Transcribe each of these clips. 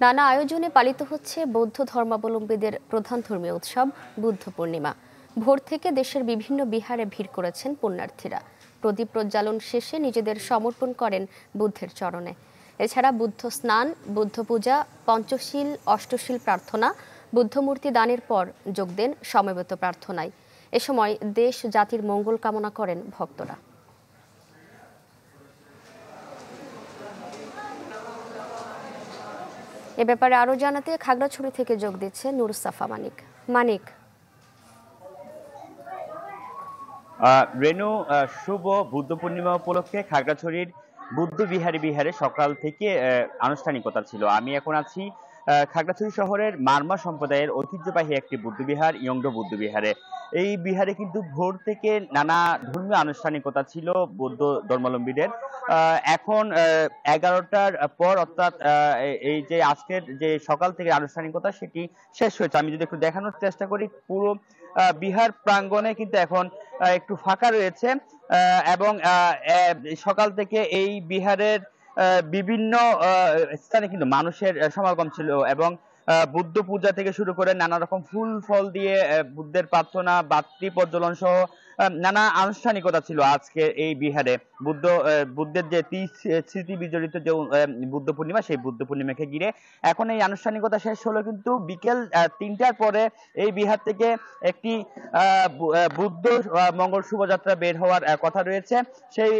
নানা আয়োজনে পালিত হচ্ছে বৌদ্ধ ধর্মাবলম্বীদের প্রধান ধর্মীয় উৎসব বুদ্ধ পূর্ণিমা। ভোর থেকে দেশের বিভিন্ন বিহারে ভিড় করেছেন পুণ্যার্থীরা। প্রদীপ প্রজ্বালন শেষে নিজেদের সমর্পণ করেন বুদ্ধের চরণে। এছাড়া বুদ্ধ স্নান, বুদ্ধ পূজা, পঞ্চশীল, অষ্টশীল প্রার্থনা, বুদ্ধমূর্তি দানের পর যোগ দেন সমবেত প্রার্থনায়। এ সময় দেশ জাতির মঙ্গল কামনা করেন ভক্তরা। এ ব্যাপারে আরো জানাতে খাগড়াছড়ি থেকে যোগ দিচ্ছে নুরুস্তাফা মানিক। রেনু, শুভ বুদ্ধ পূর্ণিমা উপলক্ষে খাগড়াছড়ির বুদ্ধ বিহারে সকাল থেকে আনুষ্ঠানিকতা ছিল। আমি এখন আছি খাগড়াছড়ি শহরের মারমা সম্প্রদায়ের ঐতিহ্যবাহী একটি বুদ্ধবিহার, ইয়ংডো বুদ্ধ বিহারে। এই বিহারে কিন্তু ভোর থেকে নানা ধর্মীয় আনুষ্ঠানিকতা ছিল বৌদ্ধ ধর্মাবলম্বীদের। এখন 11টার পর, অর্থাৎ এই যে আজকের যে সকাল থেকে আনুষ্ঠানিকতা সেটি শেষ হয়েছে। আমি যদি একটু দেখানোর চেষ্টা করি, পুরো বিহার প্রাঙ্গণে কিন্তু এখন একটু ফাঁকা রয়েছে এবং সকাল থেকে এই বিহারের বিভিন্ন স্থানে কিন্তু মানুষের সমাগম ছিল এবং বুদ্ধ পূজা থেকে শুরু করে নানা রকম ফুল ফল দিয়ে বুদ্ধের প্রার্থনা, বাতি প্রজ্বলন সহ নানা আনুষ্ঠানিকতা ছিল আজকে এই বিহারে। বুদ্ধের যে স্মৃতি বিজড়িত যে বুদ্ধ পূর্ণিমা, সেই বুদ্ধ পূর্ণিমাকে ঘিরে এখন এই আনুষ্ঠানিকতা শেষ হলো। কিন্তু বিকেল 3টার পরে এই বিহার থেকে একটি বুদ্ধ মঙ্গল শোভাযাত্রা বের হওয়ার কথা রয়েছে। সেই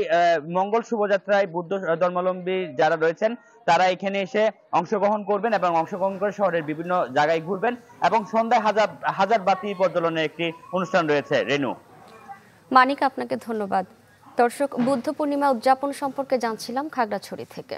মঙ্গল শোভাযাত্রায় বুদ্ধ ধর্মাবলম্বী যারা রয়েছেন তারা এখানে এসে অংশগ্রহণ করবেন এবং অংশগ্রহণ করে শহরের বিভিন্ন জায়গায় ঘুরবেন এবং সন্ধ্যায় হাজার বাতি প্রজ্বলনের একটি অনুষ্ঠান রয়েছে। রেনু, মানিক, আপনাকে ধন্যবাদ। দর্শক, বুদ্ধ পূর্ণিমা উদযাপন সম্পর্কে জানছিলাম খাগড়াছড়ি থেকে।